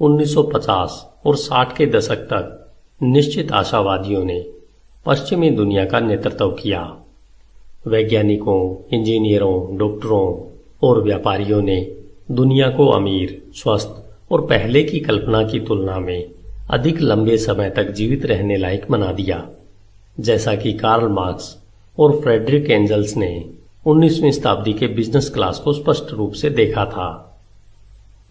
1950 और 60 के दशक तक निश्चित आशावादियों ने पश्चिमी दुनिया का नेतृत्व किया। वैज्ञानिकों, इंजीनियरों, डॉक्टरों और व्यापारियों ने दुनिया को अमीर, स्वस्थ और पहले की कल्पना की तुलना में अधिक लंबे समय तक जीवित रहने लायक बना दिया, जैसा कि कार्ल मार्क्स और फ्रेडरिक एंजल्स ने 19वीं शताब्दी के बिजनेस क्लास को स्पष्ट रूप से देखा था।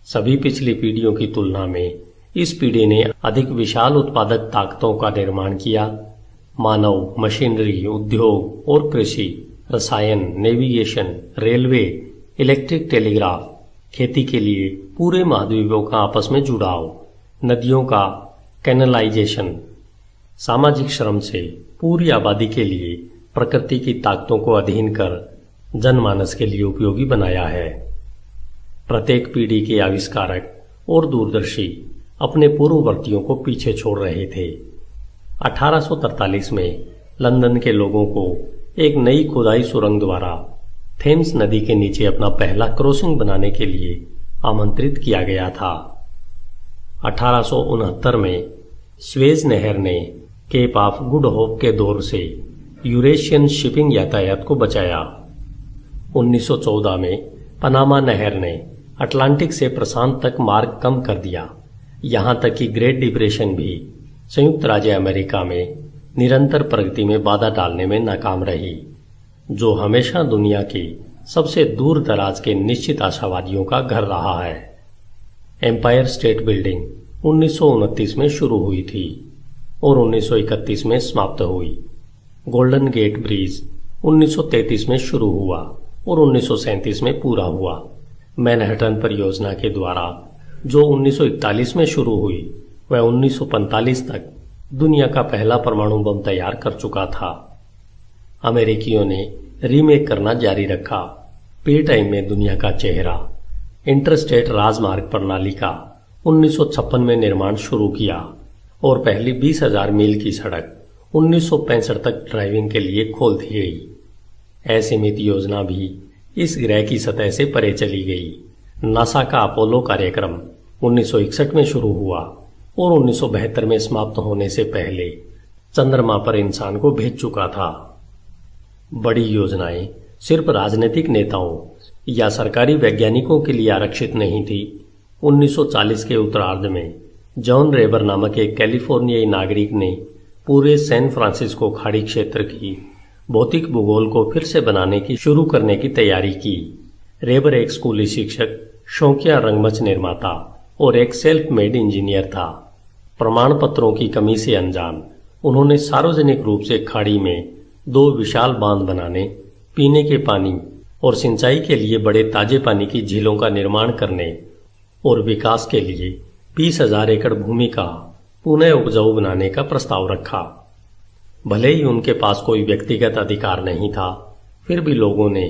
सभी पिछली पीढ़ियों की तुलना में इस पीढ़ी ने अधिक विशाल उत्पादक ताकतों का निर्माण किया। मानव, मशीनरी, उद्योग और कृषि, रसायन, नेविगेशन, रेलवे, इलेक्ट्रिक टेलीग्राफ, खेती के लिए पूरे महाद्वीपों का आपस में जुड़ाव, नदियों का कैनलाइजेशन, सामाजिक श्रम से पूरी आबादी के लिए प्रकृति की ताकतों को अधीन कर जनमानस के लिए उपयोगी बनाया है। प्रत्येक पीढ़ी के आविष्कारक और दूरदर्शी अपने पूर्ववर्तियों को पीछे छोड़ रहे थे। 1843 में लंदन के लोगों को एक नई खुदाई सुरंग द्वारा थेम्स नदी के नीचे अपना पहला क्रॉसिंग बनाने के लिए आमंत्रित किया गया था। 1869 में स्वेज नहर ने केप ऑफ गुड होप के दौर से यूरेशियन शिपिंग यातायात को बचाया। 1914 में पनामा नहर ने अटलांटिक से प्रशांत तक मार्ग कम कर दिया। यहां तक कि ग्रेट डिप्रेशन भी संयुक्त राज्य अमेरिका में निरंतर प्रगति में बाधा डालने में नाकाम रही, जो हमेशा दुनिया के सबसे दूर दराज के निश्चित आशावादियों का घर रहा है। एम्पायर स्टेट बिल्डिंग 1929 में शुरू हुई थी और 1931 में समाप्त हुई। गोल्डन गेट ब्रिज 1933 में शुरू हुआ और 1937 में पूरा हुआ। मैनहट्टन परियोजना के द्वारा जो 1941 में शुरू हुई, वह 1945 तक दुनिया का पहला परमाणु बम तैयार कर चुका था। अमेरिकियों ने रीमेक करना जारी रखा। पे टाइम में दुनिया का चेहरा, इंटरस्टेट राजमार्ग प्रणाली का 1956 में निर्माण शुरू किया और पहली 20,000 मील की सड़क 1965 तक ड्राइविंग के लिए खोल दी गई। असीमित योजना भी इस ग्रह की सतह से परे चली गई। नासा का अपोलो कार्यक्रम 1961 में शुरू हुआ और 1972 में समाप्त होने से पहले चंद्रमा पर इंसान को भेज चुका था। बड़ी योजनाएं सिर्फ राजनीतिक नेताओं या सरकारी वैज्ञानिकों के लिए आरक्षित नहीं थी। 1940 के उत्तरार्ध में जॉन रेबर नामक एक कैलिफोर्नियाई नागरिक ने पूरे सैन फ्रांसिस्को खाड़ी क्षेत्र की भौतिक भूगोल को फिर से बनाने की शुरू करने की तैयारी की। रेबर एक स्कूली शिक्षक, शौकिया रंगमंच निर्माता और एक सेल्फ मेड इंजीनियर था। प्रमाण पत्रों की कमी से अनजान उन्होंने सार्वजनिक रूप से खाड़ी में 2 विशाल बांध बनाने, पीने के पानी और सिंचाई के लिए बड़े ताजे पानी की झीलों का निर्माण करने और विकास के लिए 20,000 एकड़ भूमि का पुनः उपजाऊ बनाने का प्रस्ताव रखा। भले ही उनके पास कोई व्यक्तिगत अधिकार नहीं था, फिर भी लोगों ने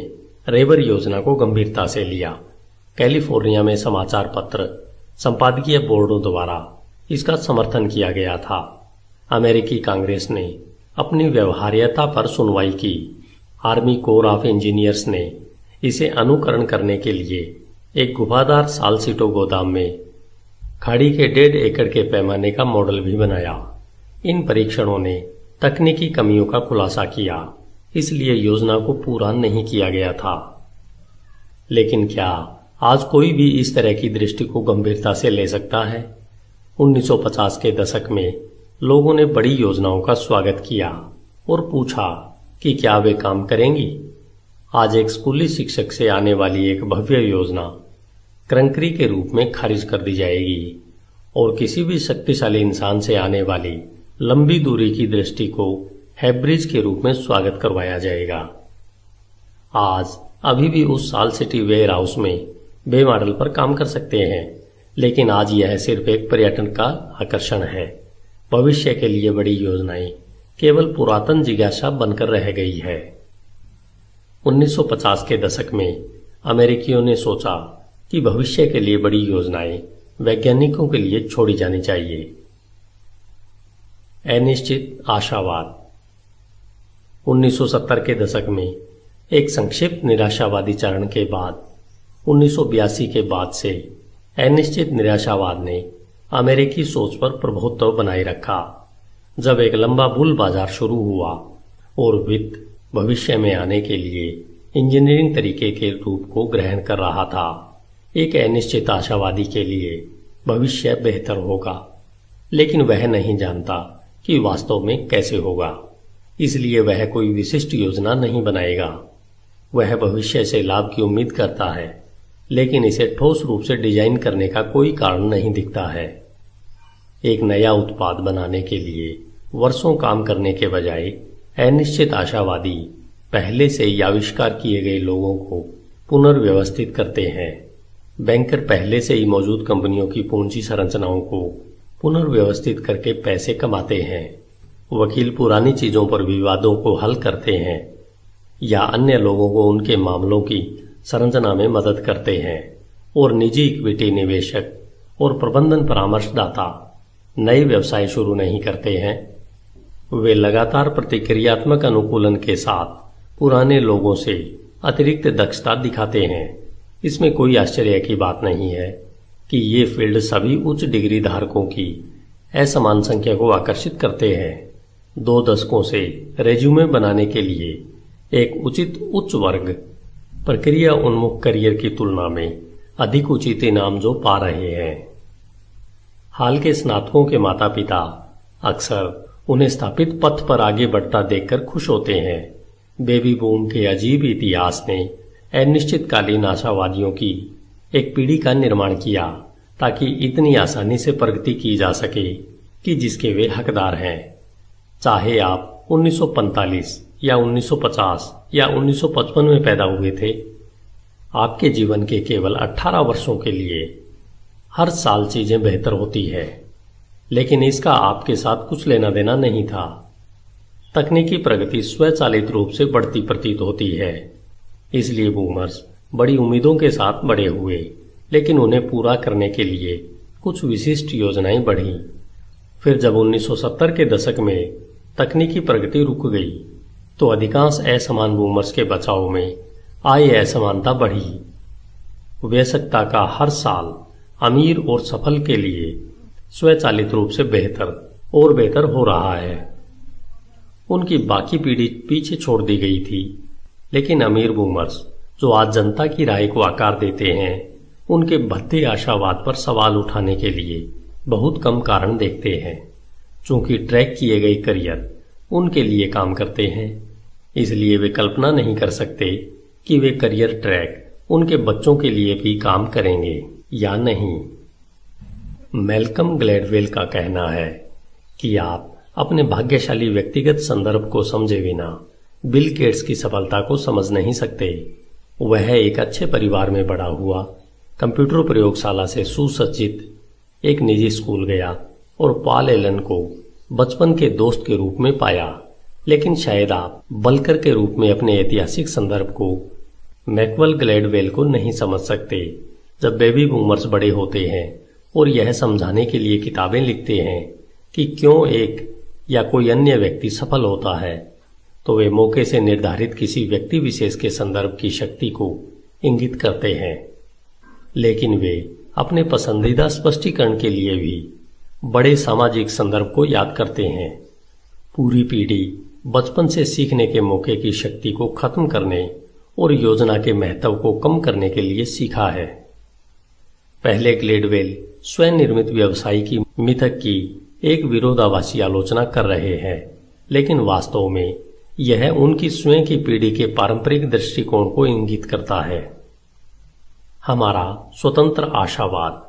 रेबर योजना को गंभीरता से लिया। कैलिफोर्निया में समाचार पत्र, संपादकीय बोर्डों द्वारा इसका समर्थन किया गया था। अमेरिकी कांग्रेस ने अपनी व्यवहार्यता पर सुनवाई की। आर्मी कोर ऑफ इंजीनियर्स ने इसे अनुकरण करने के लिए एक गुफादार सालसीटो गोदाम में खाड़ी के 1.5 एकड़ के पैमाने का मॉडल भी बनाया। इन परीक्षणों ने तकनीकी कमियों का खुलासा किया, इसलिए योजना को पूरा नहीं किया गया था। लेकिन क्या आज कोई भी इस तरह की दृष्टि को गंभीरता से ले सकता है? 1950 के दशक में लोगों ने बड़ी योजनाओं का स्वागत किया और पूछा कि क्या वे काम करेंगी। आज एक स्कूली शिक्षक से आने वाली एक भव्य योजना क्रंकरी के रूप में खारिज कर दी जाएगी और किसी भी शक्तिशाली इंसान से आने वाली लंबी दूरी की दृष्टि को हैब्रिज के रूप में स्वागत करवाया जाएगा। आज अभी भी उस साल सिटी वेयर हाउस में बे मॉडल पर काम कर सकते हैं, लेकिन आज यह सिर्फ एक पर्यटन का आकर्षण है। भविष्य के लिए बड़ी योजनाएं केवल पुरातन जिज्ञासा बनकर रह गई है। 1950 के दशक में अमेरिकियों ने सोचा कि भविष्य के लिए बड़ी योजनाएं वैज्ञानिकों के लिए छोड़ी जानी चाहिए। अनिश्चित आशावाद 1970 के दशक में एक संक्षिप्त निराशावादी चरण के बाद 1982 के बाद से अनिश्चित निराशावाद ने अमेरिकी सोच पर प्रभुत्व बनाए रखा। जब एक लंबा बुल बाजार शुरू हुआ और वित्त भविष्य में आने के लिए इंजीनियरिंग तरीके के रूप को ग्रहण कर रहा था, एक अनिश्चित आशावादी के लिए भविष्य बेहतर होगा, लेकिन वह नहीं जानता कि वास्तव में कैसे होगा, इसलिए वह कोई विशिष्ट योजना नहीं बनाएगा। वह भविष्य से लाभ की उम्मीद करता है, लेकिन इसे ठोस रूप से डिजाइन करने का कोई कारण नहीं दिखता है। एक नया उत्पाद बनाने के लिए वर्षों काम करने के बजाय अनिश्चित आशावादी पहले से ही आविष्कार किए गए लोगों को पुनर्व्यवस्थित करते हैं। बैंकर पहले से ही मौजूद कंपनियों की पूंजी संरचनाओं को पुनर्व्यवस्थित करके पैसे कमाते हैं। वकील पुरानी चीजों पर विवादों को हल करते हैं या अन्य लोगों को उनके मामलों की संरचना में मदद करते हैं, और निजी इक्विटी निवेशक और प्रबंधन परामर्शदाता नए व्यवसाय शुरू नहीं करते हैं। वे लगातार प्रतिक्रियात्मक अनुकूलन के साथ पुराने लोगों से अतिरिक्त दक्षता दिखाते हैं। इसमें कोई आश्चर्य की बात नहीं है कि ये फील्ड सभी उच्च डिग्री धारकों की असमान संख्या को आकर्षित करते हैं। 2 दशकों से रेज्यूमे बनाने के लिए एक उचित उच्च वर्ग प्रक्रिया उन्मुख करियर की तुलना में अधिक उचित इनाम जो पा रहे हैं। हाल के स्नातकों के माता पिता अक्सर उन्हें स्थापित पथ पर आगे बढ़ता देखकर खुश होते हैं। बेबी बूम के अजीब इतिहास ने अनिश्चितकालीन आशावादियों की एक पीढ़ी का निर्माण किया ताकि इतनी आसानी से प्रगति की जा सके कि जिसके वे हकदार हैं। चाहे आप 1945 या 1950 या 1955 में पैदा हुए थे, आपके जीवन के केवल 18 वर्षों के लिए हर साल चीजें बेहतर होती है, लेकिन इसका आपके साथ कुछ लेना देना नहीं था। तकनीकी प्रगति स्वचालित रूप से बढ़ती प्रतीत होती है, इसलिए बूमर्स बड़ी उम्मीदों के साथ बड़े हुए, लेकिन उन्हें पूरा करने के लिए कुछ विशिष्ट योजनाएं बढ़ी। फिर जब 1970 के दशक में तकनीकी प्रगति रुक गई, तो अधिकांश असमान बूमर्स के बचाव में आय असमानता बढ़ी। वयस्कता का हर साल अमीर और सफल के लिए स्वचालित रूप से बेहतर और बेहतर हो रहा है। उनकी बाकी पीढ़ी पीछे छोड़ दी गई थी, लेकिन अमीर बूमर्स जो आज जनता की राय को आकार देते हैं, उनके भद्दे आशावाद पर सवाल उठाने के लिए बहुत कम कारण देखते हैं। चूंकि ट्रैक किए गए करियर उनके लिए काम करते हैं, इसलिए वे कल्पना नहीं कर सकते कि वे करियर ट्रैक उनके बच्चों के लिए भी काम करेंगे या नहीं। मैल्कम ग्लैडवेल का कहना है कि आप अपने भाग्यशाली व्यक्तिगत संदर्भ को समझे बिना बिल गेट्स की सफलता को समझ नहीं सकते। वह एक अच्छे परिवार में बड़ा हुआ, कंप्यूटर प्रयोगशाला से सुसज्जित एक निजी स्कूल गया और पॉल एलन को बचपन के दोस्त के रूप में पाया, लेकिन शायद आप बल्कर के रूप में अपने ऐतिहासिक संदर्भ को मैकवल ग्लैडवेल को नहीं समझ सकते। जब बेबी बूमर्स बड़े होते हैं और यह समझाने के लिए किताबें लिखते हैं कि क्यों एक या कोई अन्य व्यक्ति सफल होता है, तो वे मौके से निर्धारित किसी व्यक्ति विशेष के संदर्भ की शक्ति को इंगित करते हैं, लेकिन वे अपने पसंदीदा स्पष्टीकरण के लिए भी बड़े सामाजिक संदर्भ को याद करते हैं। पूरी पीढ़ी बचपन से सीखने के मौके की शक्ति को खत्म करने और योजना के महत्व को कम करने के लिए सीखा है। पहले ग्लेडवेल स्वयं निर्मित व्यवसाय की मिथक की एक विरोधाभासी आलोचना कर रहे हैं, लेकिन वास्तव में यह उनकी स्वयं की पीढ़ी के पारंपरिक दृष्टिकोण को इंगित करता है। हमारा स्वतंत्र आशावाद।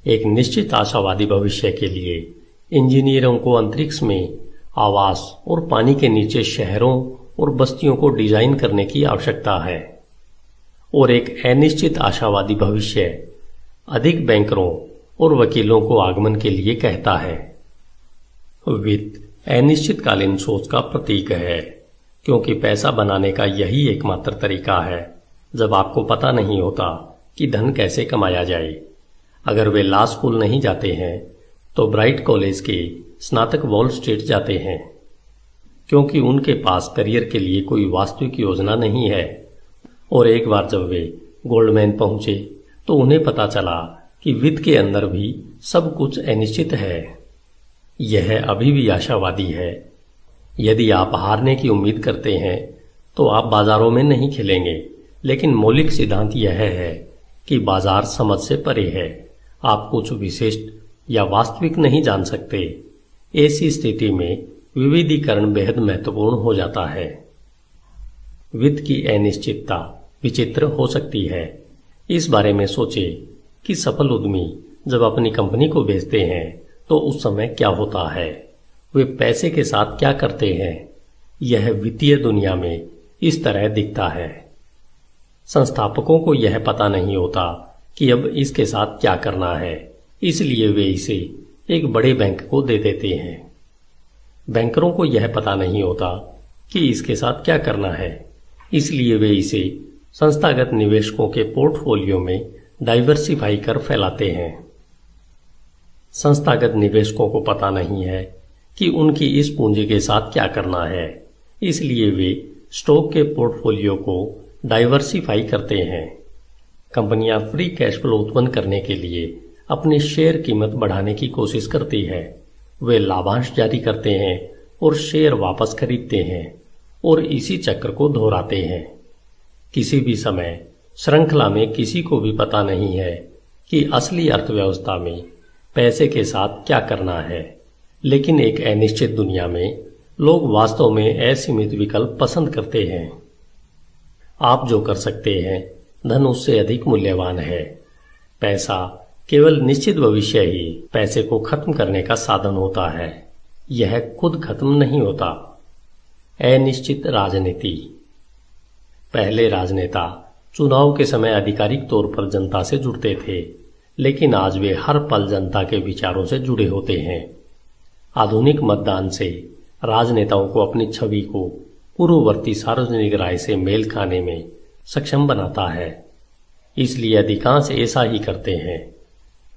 एक निश्चित आशावादी भविष्य के लिए इंजीनियरों को अंतरिक्ष में आवास और पानी के नीचे शहरों और बस्तियों को डिजाइन करने की आवश्यकता है, और एक अनिश्चित आशावादी भविष्य अधिक बैंकरों और वकीलों को आगमन के लिए कहता है। वित्त अनिश्चितकालीन सोच का प्रतीक है, क्योंकि पैसा बनाने का यही एकमात्र तरीका है जब आपको पता नहीं होता कि धन कैसे कमाया जाए। अगर वे लॉ स्कूल नहीं जाते हैं तो ब्राइट कॉलेज के स्नातक वॉल स्ट्रीट जाते हैं, क्योंकि उनके पास करियर के लिए कोई वास्तविक योजना नहीं है। और एक बार जब वे गोल्डमैन पहुंचे तो उन्हें पता चला कि वित्त के अंदर भी सब कुछ अनिश्चित है। यह अभी भी आशावादी है। यदि आप हारने की उम्मीद करते हैं तो आप बाजारों में नहीं खेलेंगे, लेकिन मौलिक सिद्धांत यह है कि बाजार समझ से परे है। आप कुछ विशिष्ट या वास्तविक नहीं जान सकते। ऐसी स्थिति में विविधीकरण बेहद महत्वपूर्ण हो जाता है। वित्त की अनिश्चितता विचित्र हो सकती है। इस बारे में सोचें कि सफल उद्यमी जब अपनी कंपनी को बेचते हैं तो उस समय क्या होता है, वे पैसे के साथ क्या करते हैं। यह वित्तीय दुनिया में इस तरह दिखता है। संस्थापकों को यह पता नहीं होता कि अब इसके साथ क्या करना है, इसलिए वे इसे एक बड़े बैंक को दे देते हैं। बैंकरों को यह पता नहीं होता कि इसके साथ क्या करना है, इसलिए वे इसे संस्थागत निवेशकों के पोर्टफोलियो में डाइवर्सिफाई कर फैलाते हैं। संस्थागत निवेशकों को पता नहीं है कि उनकी इस पूंजी के साथ क्या करना है, इसलिए वे स्टॉक के पोर्टफोलियो को डाइवर्सिफाई करते हैं। कंपनियां फ्री कैश फ्लो उत्पन्न करने के लिए अपनी शेयर कीमत बढ़ाने की कोशिश करती है। वे लाभांश जारी करते हैं और शेयर वापस खरीदते हैं और इसी चक्र को दोहराते हैं। किसी भी समय श्रृंखला में किसी को भी पता नहीं है कि असली अर्थव्यवस्था में पैसे के साथ क्या करना है, लेकिन एक अनिश्चित दुनिया में लोग वास्तव में असीमित विकल्प पसंद करते हैं। आप जो कर सकते हैं धन उससे अधिक मूल्यवान है। पैसा केवल निश्चित भविष्य ही पैसे को खत्म करने का साधन होता है, यह खुद खत्म नहीं होता। अनिश्चित राजनीति। पहले राजनेता चुनाव के समय आधिकारिक तौर पर जनता से जुड़ते थे, लेकिन आज वे हर पल जनता के विचारों से जुड़े होते हैं। आधुनिक मतदान से राजनेताओं को अपनी छवि को पूर्ववर्ती सार्वजनिक राय से मेल खाने में सक्षम बनाता है, इसलिए अधिकांश ऐसा ही करते हैं।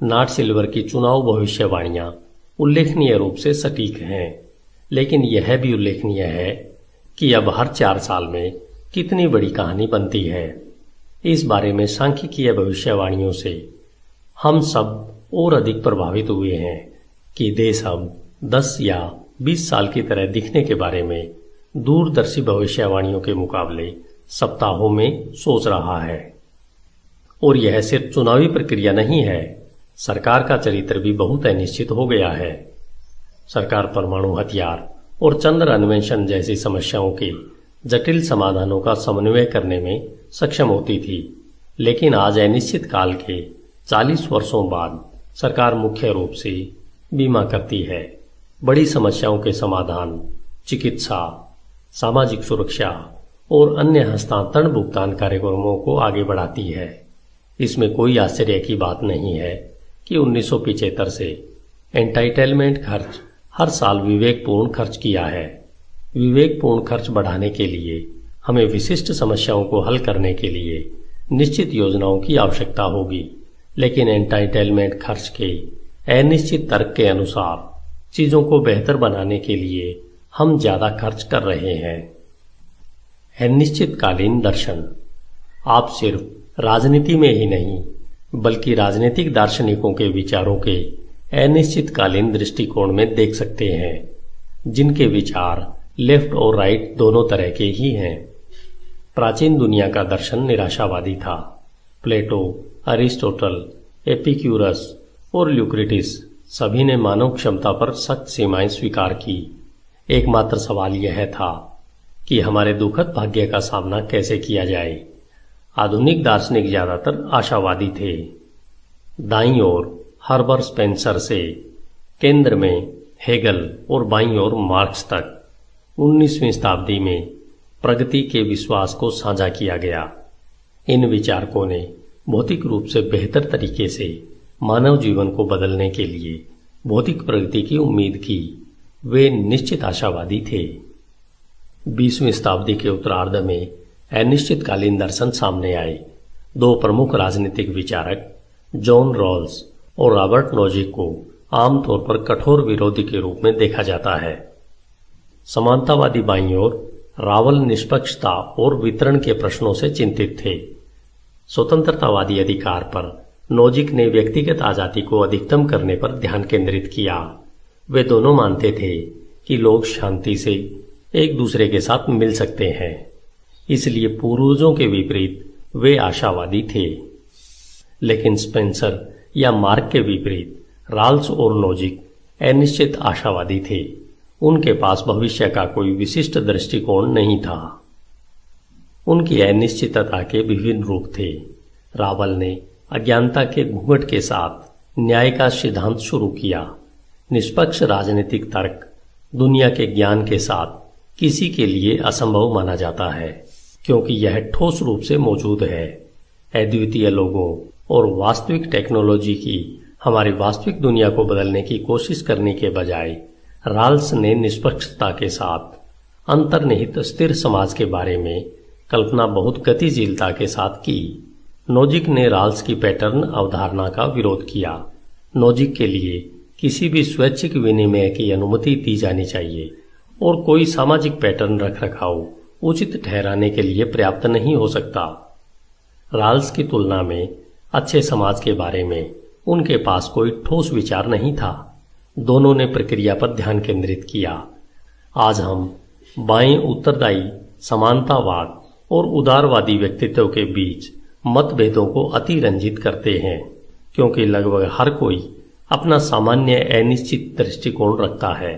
नाट सिल्वर की चुनाव भविष्यवाणियां उल्लेखनीय रूप से सटीक हैं, लेकिन यह भी उल्लेखनीय है कि अब हर 4 साल में कितनी बड़ी कहानी बनती है। इस बारे में सांख्यिकीय भविष्यवाणियों से हम सब और अधिक प्रभावित हुए हैं कि देश अब 10 या 20 साल की तरह दिखने के बारे में दूरदर्शी भविष्यवाणियों के मुकाबले सप्ताहों में सोच रहा है। और यह सिर्फ चुनावी प्रक्रिया नहीं है, सरकार का चरित्र भी बहुत अनिश्चित हो गया है। सरकार परमाणु हथियार और चंद्र अन्वेषण जैसी समस्याओं के जटिल समाधानों का समन्वय करने में सक्षम होती थी, लेकिन आज अनिश्चित काल के 40 वर्षों बाद सरकार मुख्य रूप से बीमा करती है, बड़ी समस्याओं के समाधान, चिकित्सा, सामाजिक सुरक्षा और अन्य हस्तांतरण भुगतान कार्यक्रमों को आगे बढ़ाती है। इसमें कोई आश्चर्य की बात नहीं है कि 1975 से एंटाइटलमेंट खर्च हर साल विवेकपूर्ण खर्च किया है। विवेकपूर्ण खर्च बढ़ाने के लिए हमें विशिष्ट समस्याओं को हल करने के लिए निश्चित योजनाओं की आवश्यकता होगी, लेकिन एंटाइटलमेंट खर्च के अनिश्चित तर्क के अनुसार चीजों को बेहतर बनाने के लिए हम ज्यादा खर्च कर रहे हैं। अनिश्चितकालीन दर्शन। आप सिर्फ राजनीति में ही नहीं बल्कि राजनीतिक दार्शनिकों के विचारों के अनिश्चितकालीन दृष्टिकोण में देख सकते हैं, जिनके विचार लेफ्ट और राइट दोनों तरह के ही हैं। प्राचीन दुनिया का दर्शन निराशावादी था। प्लेटो, अरिस्टोटल, एपिक्यूरस और ल्यूक्रेटिस सभी ने मानव क्षमता पर सख्त सीमाएं स्वीकार की। एकमात्र सवाल यह था कि हमारे दुखद भाग्य का सामना कैसे किया जाए। आधुनिक दार्शनिक ज्यादातर आशावादी थे। दाईं ओर हर्बर्ट स्पेंसर से केंद्र में हेगल और बाईं ओर मार्क्स तक 19वीं शताब्दी में प्रगति के विश्वास को साझा किया गया। इन विचारकों ने भौतिक रूप से बेहतर तरीके से मानव जीवन को बदलने के लिए भौतिक प्रगति की उम्मीद की। वे निश्चित आशावादी थे। 20वीं शताब्दी के उत्तरार्ध में अनिश्चितकालीन दर्शन सामने आए। 2 प्रमुख राजनीतिक विचारक जॉन रॉल्स और रॉबर्ट नोजिक को आमतौर पर कठोर विरोधी के रूप में देखा जाता है। समानतावादी बाईं ओर रावल निष्पक्षता और वितरण के प्रश्नों से चिंतित थे। स्वतंत्रतावादी अधिकार पर नोजिक ने व्यक्तिगत आजादी को अधिकतम करने पर ध्यान केंद्रित किया। वे दोनों मानते थे कि लोग शांति से एक दूसरे के साथ मिल सकते हैं, इसलिए पूर्वजों के विपरीत वे आशावादी थे। लेकिन स्पेंसर या मार्क के विपरीत राल्स और नोजिक अनिश्चित आशावादी थे। उनके पास भविष्य का कोई विशिष्ट दृष्टिकोण नहीं था। उनकी अनिश्चितता के विभिन्न रूप थे। रावल ने अज्ञानता के घूंघट के साथ न्याय का सिद्धांत शुरू किया। निष्पक्ष राजनीतिक तर्क दुनिया के ज्ञान के साथ किसी के लिए असंभव माना जाता है, क्योंकि यह ठोस रूप से मौजूद है। अद्वितीय लोगों और वास्तविक टेक्नोलॉजी की हमारी वास्तविक दुनिया को बदलने की कोशिश करने के बजाय राल्स ने निष्पक्षता के साथ अंतर्निहित स्थिर समाज के बारे में कल्पना बहुत गतिशीलता के साथ की। नोजिक ने राल्स की पैटर्न अवधारणा का विरोध किया। नोजिक के लिए किसी भी स्वैच्छिक विनिमय की अनुमति दी जानी चाहिए और कोई सामाजिक पैटर्न रखरखाव उचित ठहराने के लिए पर्याप्त नहीं हो सकता। राल्स की तुलना में अच्छे समाज के बारे में उनके पास कोई ठोस विचार नहीं था। दोनों ने प्रक्रिया पर ध्यान केंद्रित किया। आज हम बाएं उत्तरदायी, समानतावाद और उदारवादी व्यक्तित्व के बीच मतभेदों को अतिरंजित करते हैं, क्योंकि लगभग हर कोई अपना सामान्य अनिश्चित दृष्टिकोण रखता है।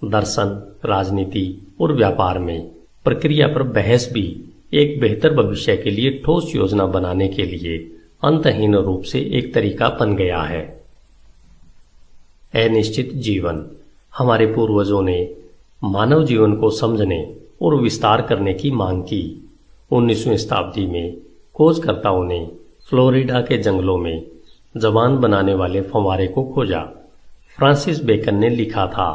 दर्शन, राजनीति और व्यापार में प्रक्रिया पर बहस भी एक बेहतर भविष्य के लिए ठोस योजना बनाने के लिए अंतहीन रूप से एक तरीका बन गया है। अनिश्चित जीवन। हमारे पूर्वजों ने मानव जीवन को समझने और विस्तार करने की मांग की। 19वीं शताब्दी में खोजकर्ताओं ने फ्लोरिडा के जंगलों में जबान बनाने वाले फव्वारे को खोजा। फ्रांसिस बेकन ने लिखा था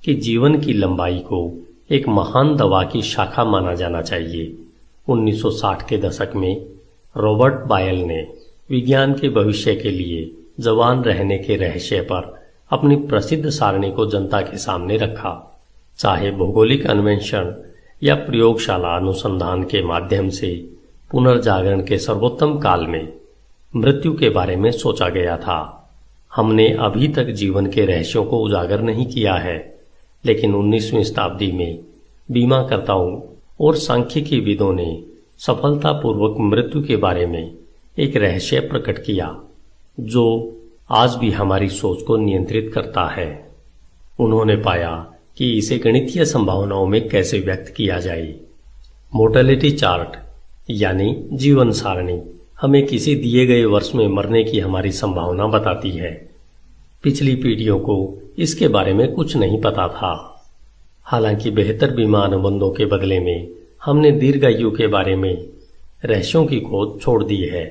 कि जीवन की लंबाई को एक महान दवा की शाखा माना जाना चाहिए। 1960 के दशक में रॉबर्ट बायल ने विज्ञान के भविष्य के लिए जवान रहने के रहस्य पर अपनी प्रसिद्ध सारणी को जनता के सामने रखा। चाहे भौगोलिक अन्वेषण या प्रयोगशाला अनुसंधान के माध्यम से पुनर्जागरण के सर्वोत्तम काल में मृत्यु के बारे में सोचा गया था। हमने अभी तक जीवन के रहस्यों को उजागर नहीं किया है, लेकिन 19वीं शताब्दी में बीमाकर्ताओं और सांख्यिकी विदों ने सफलतापूर्वक मृत्यु के बारे में एक रहस्य प्रकट किया, जो आज भी हमारी सोच को नियंत्रित करता है। उन्होंने पाया कि इसे गणितीय संभावनाओं में कैसे व्यक्त किया जाए। मोर्टेलिटी चार्ट यानी जीवन सारणी हमें किसी दिए गए वर्ष में मरने की हमारी संभावना बताती है। पिछली पीढ़ियों को इसके बारे में कुछ नहीं पता था। हालांकि बेहतर बीमा अनुबंधों के बदले में हमने दीर्घायु के बारे में रहस्यों की खोज छोड़ दी है।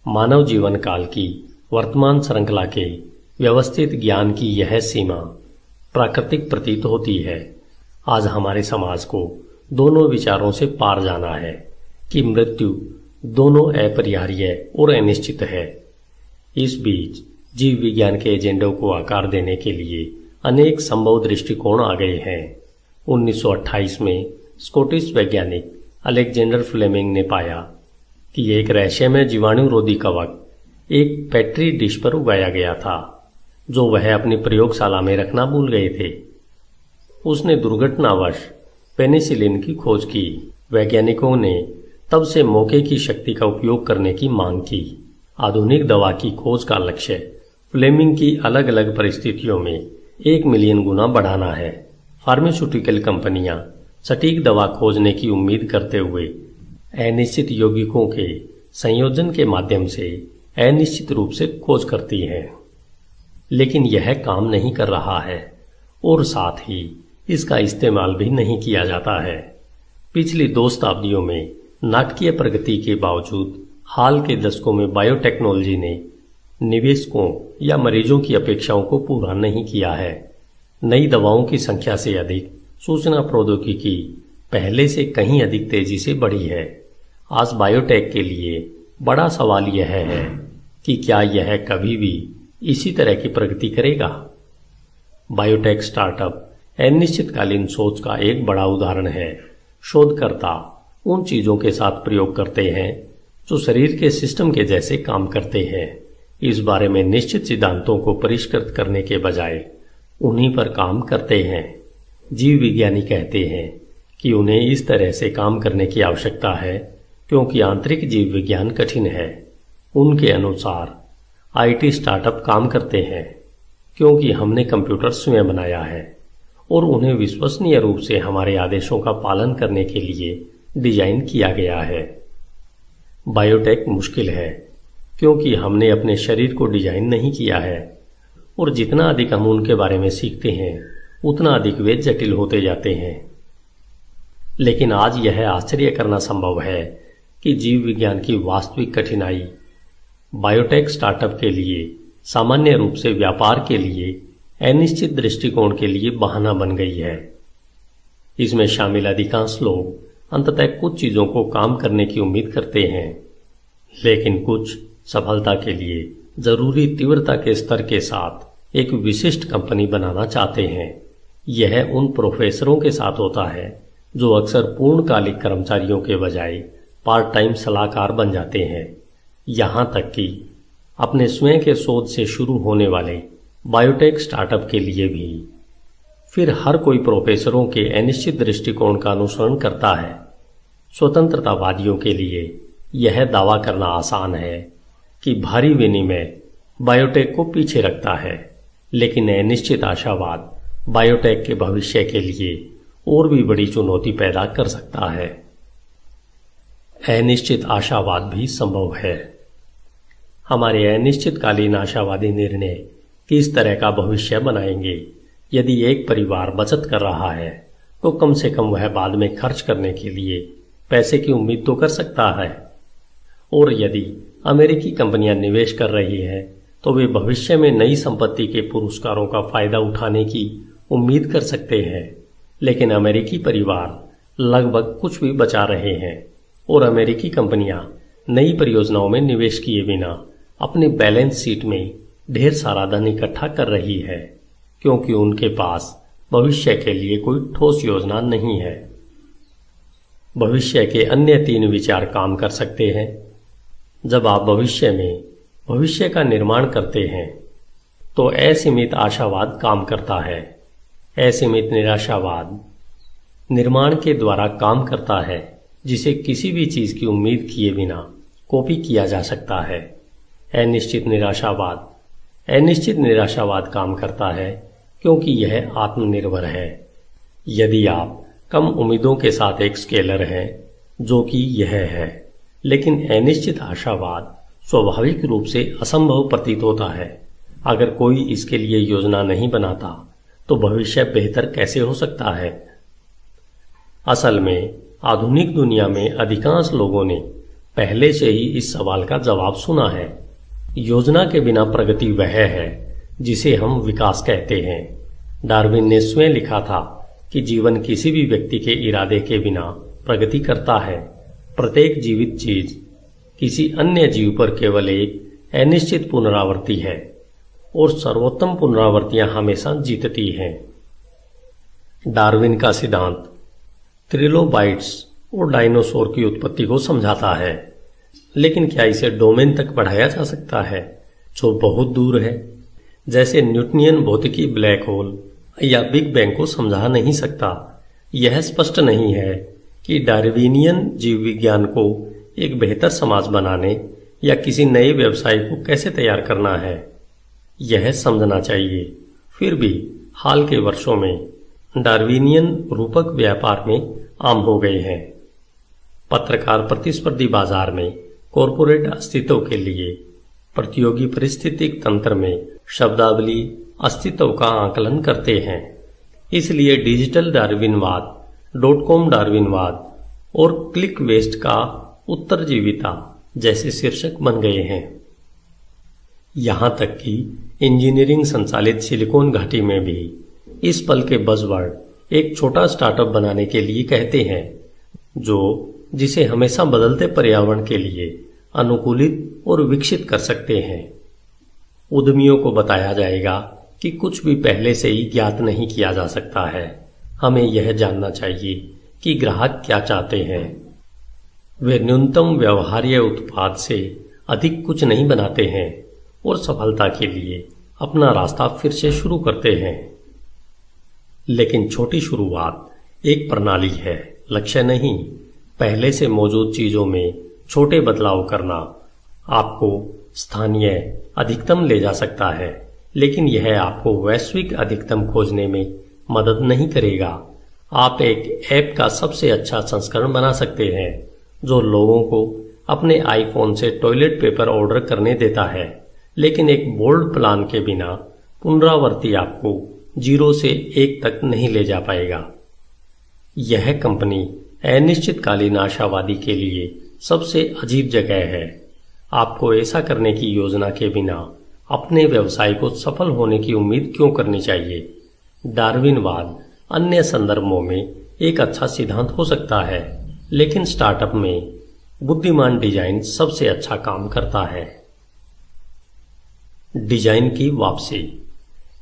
मानव जीवन काल की वर्तमान श्रृंखला के व्यवस्थित ज्ञान की यह सीमा प्राकृतिक प्रतीत होती है। आज हमारे समाज को दोनों विचारों से पार जाना है कि मृत्यु दोनों अपरिहार्य और अनिश्चित है। इस बीच जीव विज्ञान के एजेंडों को आकार देने के लिए अनेक संभव दृष्टिकोण आ गए हैं। 1928 में स्कॉटिश वैज्ञानिक अलेक्जेंडर फ्लेमिंग ने पाया कि एक रहस्यमय जीवाणुरोधी कवक एक पेट्री डिश पर उगाया गया था, जो वह अपनी प्रयोगशाला में रखना भूल गए थे। उसने दुर्घटनावश पेनिसिलिन की खोज की। वैज्ञानिकों ने तब से मौके की शक्ति का उपयोग करने की मांग की। आधुनिक दवा की खोज का लक्ष्य फ्लेमिंग की अलग अलग परिस्थितियों में 1 मिलियन गुना बढ़ाना है। फार्मास्यूटिकल कंपनियां सटीक दवा खोजने की उम्मीद करते हुए अनिश्चित यौगिकों के संयोजन के माध्यम से अनिश्चित रूप से खोज करती हैं, लेकिन यह काम नहीं कर रहा है और साथ ही इसका इस्तेमाल भी नहीं किया जाता है। पिछली 2 शताब्दियों में नाटकीय प्रगति के बावजूद हाल के दशकों में बायोटेक्नोलॉजी ने निवेशकों या मरीजों की अपेक्षाओं को पूरा नहीं किया है। नई दवाओं की संख्या से अधिक सूचना प्रौद्योगिकी पहले से कहीं अधिक तेजी से बढ़ी है। आज बायोटेक के लिए बड़ा सवाल यह है कि क्या यह कभी भी इसी तरह की प्रगति करेगा। बायोटेक स्टार्टअप अनिश्चितकालीन सोच का एक बड़ा उदाहरण है। शोधकर्ता उन चीजों के साथ प्रयोग करते हैं जो शरीर के सिस्टम के जैसे काम करते हैं। इस बारे में निश्चित सिद्धांतों को परिष्कृत करने के बजाय उन्हीं पर काम करते हैं। जीव विज्ञानी कहते हैं कि उन्हें इस तरह से काम करने की आवश्यकता है क्योंकि आंतरिक जीव विज्ञान कठिन है। उनके अनुसार आईटी स्टार्टअप काम करते हैं क्योंकि हमने कंप्यूटर स्वयं बनाया है और उन्हें विश्वसनीय रूप से हमारे आदेशों का पालन करने के लिए डिजाइन किया गया है। बायोटेक मुश्किल है क्योंकि हमने अपने शरीर को डिजाइन नहीं किया है और जितना अधिक हम उनके बारे में सीखते हैं उतना अधिक वे जटिल होते जाते हैं। लेकिन आज यह आश्चर्य करना संभव है कि जीव विज्ञान की वास्तविक कठिनाई बायोटेक स्टार्टअप के लिए सामान्य रूप से व्यापार के लिए अनिश्चित दृष्टिकोण के लिए बहाना बन गई है। इसमें शामिल अधिकांश लोग अंततः कुछ चीजों को काम करने की उम्मीद करते हैं, लेकिन कुछ सफलता के लिए जरूरी तीव्रता के स्तर के साथ एक विशिष्ट कंपनी बनाना चाहते हैं। यह उन प्रोफेसरों के साथ होता है जो अक्सर पूर्णकालिक कर्मचारियों के बजाय पार्ट टाइम सलाहकार बन जाते हैं। यहां तक कि अपने स्वयं के शोध से शुरू होने वाले बायोटेक स्टार्टअप के लिए भी। फिर हर कोई प्रोफेसरों के अनिश्चित दृष्टिकोण का अनुसरण करता है। स्वतंत्रतावादियों के लिए यह दावा करना आसान है कि भारी विनिमय बायोटेक को पीछे रखता है, लेकिन अनिश्चित आशावाद बायोटेक के भविष्य के लिए और भी बड़ी चुनौती पैदा कर सकता है। अनिश्चित आशावाद भी संभव है। हमारे अनिश्चितकालीन आशावादी निर्णय किस तरह का भविष्य बनाएंगे। यदि एक परिवार बचत कर रहा है तो कम से कम वह बाद में खर्च करने के लिए पैसे की उम्मीद तो कर सकता है, और यदि अमेरिकी कंपनियां निवेश कर रही हैं तो वे भविष्य में नई संपत्ति के पुरस्कारों का फायदा उठाने की उम्मीद कर सकते हैं। लेकिन अमेरिकी परिवार लगभग कुछ भी बचा रहे हैं और अमेरिकी कंपनियां नई परियोजनाओं में निवेश किए बिना अपने बैलेंस शीट में ढेर सारा धन इकट्ठा कर रही है क्योंकि उनके पास भविष्य के लिए कोई ठोस योजना नहीं है। भविष्य के अन्य 3 विचार काम कर सकते हैं। जब आप भविष्य में भविष्य का निर्माण करते हैं तो असीमित आशावाद काम करता है। असीमित निराशावाद निर्माण के द्वारा काम करता है जिसे किसी भी चीज की उम्मीद किए बिना कॉपी किया जा सकता है। अनिश्चित निराशावाद काम करता है क्योंकि यह आत्मनिर्भर है। यदि आप कम उम्मीदों के साथ एक स्केलर हैं, जो कि यह है, लेकिन अनिश्चित आशावाद स्वाभाविक रूप से असंभव प्रतीत होता है। अगर कोई इसके लिए योजना नहीं बनाता तो भविष्य बेहतर कैसे हो सकता है। असल में आधुनिक दुनिया में अधिकांश लोगों ने पहले से ही इस सवाल का जवाब सुना है। योजना के बिना प्रगति वह है जिसे हम विकास कहते हैं। डार्विन ने स्वयं लिखा था कि जीवन किसी भी व्यक्ति के इरादे के बिना प्रगति करता है। प्रत्येक जीवित चीज किसी अन्य जीव पर केवल एक अनिश्चित पुनरावृत्ति है और सर्वोत्तम पुनरावृत्तियां हमेशा जीतती हैं। डार्विन का सिद्धांत ट्रिलोबाइट्स और डायनासोर की उत्पत्ति को समझाता है, लेकिन क्या इसे डोमेन तक बढ़ाया जा सकता है जो बहुत दूर है? जैसे न्यूटनियन भौतिकी ब्लैक होल या बिग बैंग को समझा नहीं सकता। यह स्पष्ट नहीं है कि डार्विनियन जीव विज्ञान को एक बेहतर समाज बनाने या किसी नए व्यवसाय को कैसे तैयार करना है। यह समझना चाहिए। फिर भी हाल के वर्षों में डार्विनियन रूपक व्यापार में आम हो गए हैं। पत्रकार प्रतिस्पर्धी बाजार में कॉरपोरेट अस्तित्व के लिए प्रतियोगी पारिस्थितिक तंत्र में शब्दावली अस्तित्व का आकलन करते हैं। इसलिए डिजिटल डार्विनवाद, .com डार्विनवाद और क्लिक वेस्ट का उत्तरजीविता जैसे शीर्षक बन गए हैं। यहां तक कि इंजीनियरिंग संचालित सिलिकॉन घाटी में भी इस पल के बज़वर्ड एक छोटा स्टार्टअप बनाने के लिए कहते हैं जिसे हमेशा बदलते पर्यावरण के लिए अनुकूलित और विकसित कर सकते हैं। उद्यमियों को बताया जाएगा कि कुछ भी पहले से ही ज्ञात नहीं किया जा सकता है। हमें यह जानना चाहिए कि ग्राहक क्या चाहते हैं। वे न्यूनतम व्यवहार्य उत्पाद से अधिक कुछ नहीं बनाते हैं, और सफलता के लिए अपना रास्ता फिर से शुरू करते हैं। लेकिन छोटी शुरुआत एक प्रणाली है, लक्ष्य नहीं। पहले से मौजूद चीजों में छोटे बदलाव करना आपको स्थानीय अधिकतम ले जा सकता है, लेकिन यह आपको वैश्विक अधिकतम खोजने में मदद नहीं करेगा। आप एक ऐप का सबसे अच्छा संस्करण बना सकते हैं जो लोगों को अपने आईफोन से टॉयलेट पेपर ऑर्डर करने देता है, लेकिन एक बोल्ड प्लान के बिना पुनरावृत्ति आपको 0 से 1 तक नहीं ले जा पाएगा। यह कंपनी अनिश्चितकालीन आशावादी के लिए सबसे अजीब जगह है। आपको ऐसा करने की योजना के बिना अपने व्यवसाय को सफल होने की उम्मीद क्यों करनी चाहिए? डार्विनवाद अन्य संदर्भों में एक अच्छा सिद्धांत हो सकता है, लेकिन स्टार्टअप में बुद्धिमान डिजाइन सबसे अच्छा काम करता है। डिजाइन की वापसी।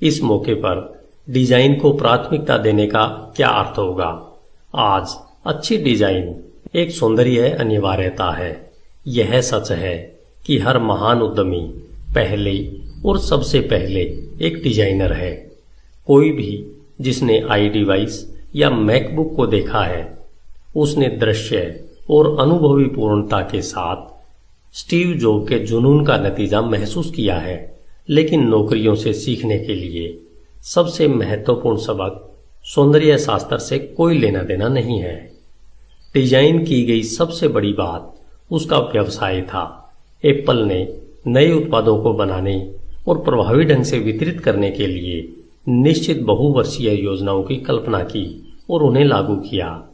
इस मौके पर डिजाइन को प्राथमिकता देने का क्या अर्थ होगा? आज अच्छी डिजाइन एक सौंदर्य अनिवार्यता है। यह सच है कि हर महान उद्यमी पहले और सबसे पहले एक डिजाइनर है। कोई भी जिसने आई डिवाइस या मैकबुक को देखा है, उसने दृश्य और अनुभवी पूर्णता के साथ स्टीव जॉब के जुनून का नतीजा महसूस किया है। लेकिन नौकरियों से सीखने के लिए सबसे महत्वपूर्ण सबक सौंदर्य शास्त्र से कोई लेना देना नहीं है। डिजाइन की गई सबसे बड़ी बात उसका व्यवसाय था। एप्पल ने नए उत्पादों को बनाने और प्रभावी ढंग से वितरित करने के लिए निश्चित बहुवर्षीय योजनाओं की कल्पना की और उन्हें लागू किया।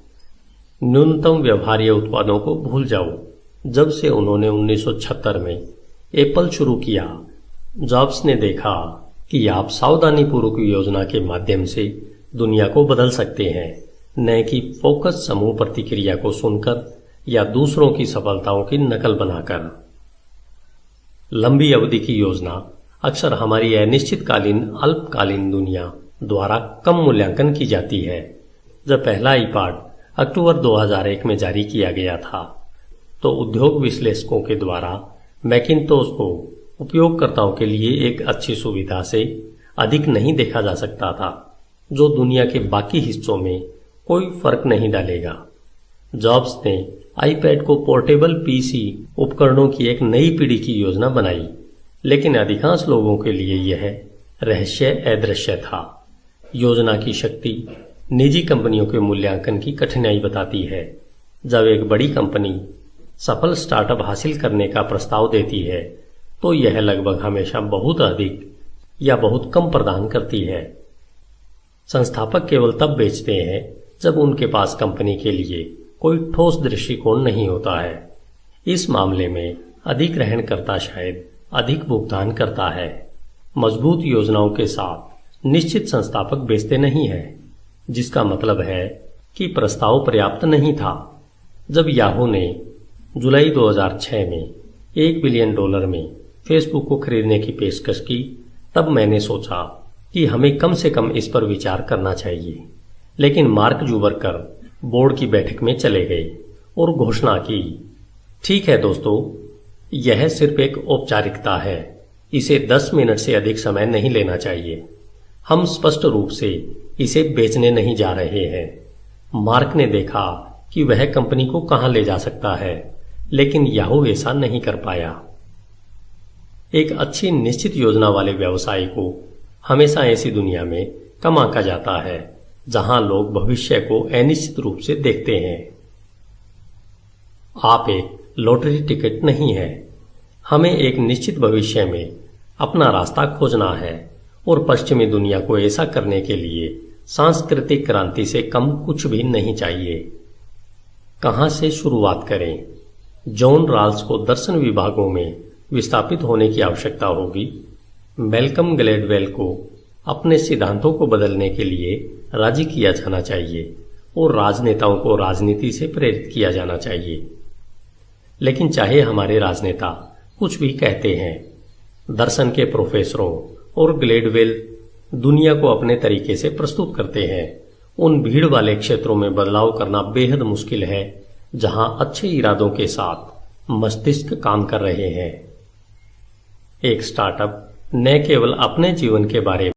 न्यूनतम व्यवहार्य उत्पादों को भूल जाओ। जब से उन्होंने 1976 में एप्पल शुरू किया, जॉब्स ने देखा कि आप सावधानीपूर्वक योजना के माध्यम से दुनिया को बदल सकते हैं, न कि फोकस समूह प्रतिक्रिया को सुनकर या दूसरों की सफलताओं की नकल बनाकर। लंबी अवधि की योजना अक्सर हमारी अनिश्चितकालीन अल्पकालीन दुनिया द्वारा कम मूल्यांकन की जाती है। जब पहला आईपैड अक्टूबर 2001 में जारी किया गया था, तो उद्योग विश्लेषकों के द्वारा मैकिन्टोश को उपयोगकर्ताओं के लिए एक अच्छी सुविधा से अधिक नहीं देखा जा सकता था, जो दुनिया के बाकी हिस्सों में कोई फर्क नहीं डालेगा। जॉब्स ने आईपैड को पोर्टेबल पीसी उपकरणों की एक नई पीढ़ी की योजना बनाई, लेकिन अधिकांश लोगों के लिए यह रहस्य अदृश्य था। योजना की शक्ति निजी कंपनियों के मूल्यांकन की कठिनाई बताती है। जब एक बड़ी कंपनी सफल स्टार्टअप हासिल करने का प्रस्ताव देती है, तो यह लगभग हमेशा बहुत अधिक या बहुत कम प्रदान करती है। संस्थापक केवल तब बेचते हैं जब उनके पास कंपनी के लिए कोई ठोस दृष्टिकोण नहीं होता है। इस मामले में अधिग्रहणकर्ता शायद अधिक भुगतान करता है। मजबूत योजनाओं के साथ निश्चित संस्थापक बेचते नहीं है, जिसका मतलब है कि प्रस्ताव पर्याप्त नहीं था। जब याहू ने जुलाई 2006 में $1 बिलियन में फेसबुक को खरीदने की पेशकश की, तब मैंने सोचा कि हमें कम से कम इस पर विचार करना चाहिए। लेकिन मार्क जुबरकर बोर्ड की बैठक में चले गए और घोषणा की, ठीक है दोस्तों, यह सिर्फ एक औपचारिकता है, इसे 10 मिनट से अधिक समय नहीं लेना चाहिए। हम स्पष्ट रूप से इसे बेचने नहीं जा रहे हैं। मार्क ने देखा कि वह कंपनी को कहां ले जा सकता है, लेकिन याहू ऐसा नहीं कर पाया। एक अच्छी निश्चित योजना वाले व्यवसाय को हमेशा ऐसी दुनिया में कम आंका जाता है जहां लोग भविष्य को अनिश्चित रूप से देखते हैं। आप एक लॉटरी टिकट नहीं है। हमें एक निश्चित भविष्य में अपना रास्ता खोजना है और पश्चिमी दुनिया को ऐसा करने के लिए सांस्कृतिक क्रांति से कम कुछ भी नहीं चाहिए। कहां से शुरुआत करें? जॉन राल्स को दर्शन विभागों में विस्थापित होने की आवश्यकता होगी। मैल्कम ग्लैडवेल को अपने सिद्धांतों को बदलने के लिए राजी किया जाना चाहिए और राजनेताओं को राजनीति से प्रेरित किया जाना चाहिए। लेकिन चाहे हमारे राजनेता कुछ भी कहते हैं, दर्शन के प्रोफेसरों और ग्लैडवेल दुनिया को अपने तरीके से प्रस्तुत करते हैं। उन भीड़ वाले क्षेत्रों में बदलाव करना बेहद मुश्किल है जहां अच्छे इरादों के साथ मस्तिष्क काम कर रहे हैं। एक स्टार्टअप न केवल अपने जीवन के बारे